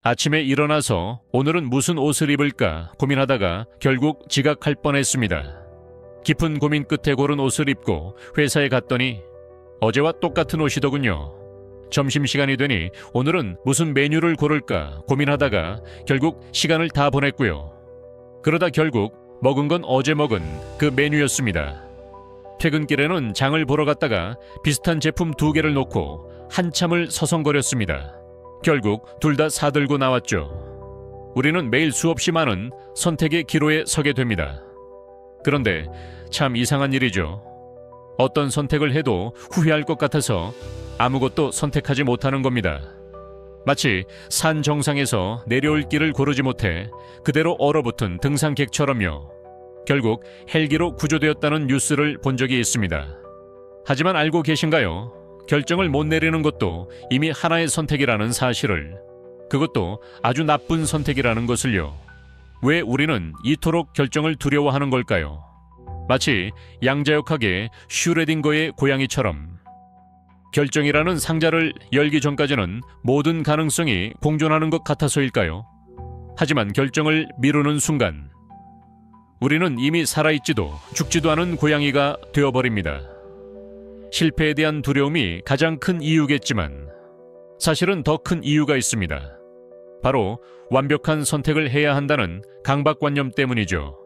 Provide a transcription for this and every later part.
아침에 일어나서 오늘은 무슨 옷을 입을까 고민하다가 결국 지각할 뻔했습니다. 깊은 고민 끝에 고른 옷을 입고 회사에 갔더니 어제와 똑같은 옷이더군요. 점심시간이 되니 오늘은 무슨 메뉴를 고를까 고민하다가 결국 시간을 다 보냈고요. 그러다 결국 먹은 건 어제 먹은 그 메뉴였습니다. 퇴근길에는 장을 보러 갔다가 비슷한 제품 2개를 놓고 한참을 서성거렸습니다. 결국 둘 다 사들고 나왔죠. 우리는 매일 수없이 많은 선택의 기로에 서게 됩니다. 그런데 참 이상한 일이죠. 어떤 선택을 해도 후회할 것 같아서 아무것도 선택하지 못하는 겁니다. 마치 산 정상에서 내려올 길을 고르지 못해 그대로 얼어붙은 등산객처럼요. 결국 헬기로 구조되었다는 뉴스를 본 적이 있습니다. 하지만 알고 계신가요? 결정을 못 내리는 것도 이미 하나의 선택이라는 사실을, 그것도 아주 나쁜 선택이라는 것을요. 왜 우리는 이토록 결정을 두려워하는 걸까요? 마치 양자역학의 슈레딩거의 고양이처럼 결정이라는 상자를 열기 전까지는 모든 가능성이 공존하는 것 같아서일까요? 하지만 결정을 미루는 순간 우리는 이미 살아있지도 죽지도 않은 고양이가 되어버립니다. 실패에 대한 두려움이 가장 큰 이유겠지만 사실은 더 큰 이유가 있습니다. 바로 완벽한 선택을 해야 한다는 강박관념 때문이죠.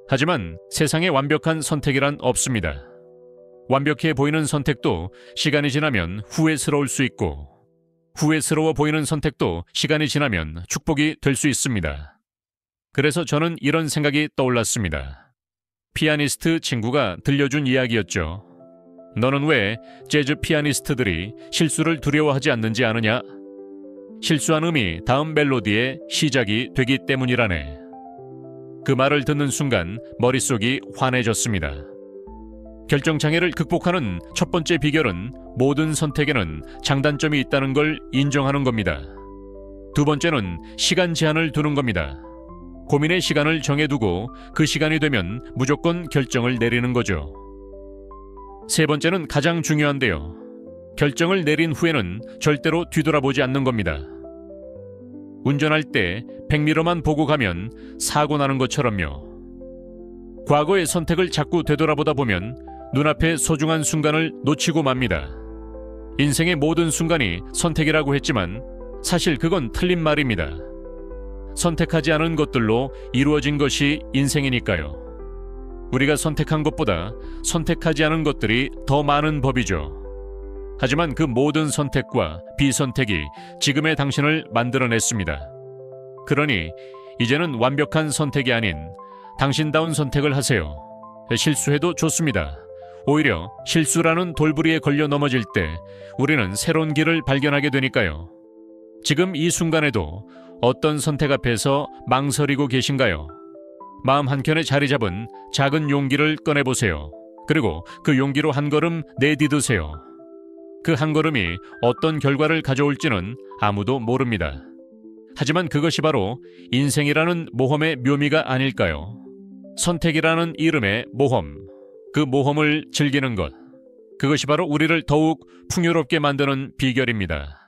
하지만 세상에 완벽한 선택이란 없습니다. 완벽해 보이는 선택도 시간이 지나면 후회스러울 수 있고, 후회스러워 보이는 선택도 시간이 지나면 축복이 될 수 있습니다. 그래서 저는 이런 생각이 떠올랐습니다. 피아니스트 친구가 들려준 이야기였죠. 너는 왜 재즈 피아니스트들이 실수를 두려워하지 않는지 아느냐? 실수한 음이 다음 멜로디의 시작이 되기 때문이라네. 그 말을 듣는 순간 머릿속이 환해졌습니다. 결정장애를 극복하는 첫 번째 비결은 모든 선택에는 장단점이 있다는 걸 인정하는 겁니다. 두 번째는 시간 제한을 두는 겁니다. 고민의 시간을 정해두고 그 시간이 되면 무조건 결정을 내리는 거죠. 세 번째는 가장 중요한데요. 결정을 내린 후에는 절대로 뒤돌아보지 않는 겁니다. 운전할 때 백미러만 보고 가면 사고 나는 것처럼요. 과거의 선택을 자꾸 되돌아보다 보면 눈앞의 소중한 순간을 놓치고 맙니다. 인생의 모든 순간이 선택이라고 했지만 사실 그건 틀린 말입니다. 선택하지 않은 것들로 이루어진 것이 인생이니까요. 우리가 선택한 것보다 선택하지 않은 것들이 더 많은 법이죠. 하지만 그 모든 선택과 비선택이 지금의 당신을 만들어냈습니다. 그러니 이제는 완벽한 선택이 아닌 당신다운 선택을 하세요. 실수해도 좋습니다. 오히려 실수라는 돌부리에 걸려 넘어질 때 우리는 새로운 길을 발견하게 되니까요. 지금 이 순간에도 어떤 선택 앞에서 망설이고 계신가요? 마음 한켠에 자리 잡은 작은 용기를 꺼내보세요. 그리고 그 용기로 한 걸음 내디드세요. 그 한 걸음이 어떤 결과를 가져올지는 아무도 모릅니다. 하지만 그것이 바로 인생이라는 모험의 묘미가 아닐까요? 선택이라는 이름의 모험, 그 모험을 즐기는 것, 그것이 바로 우리를 더욱 풍요롭게 만드는 비결입니다.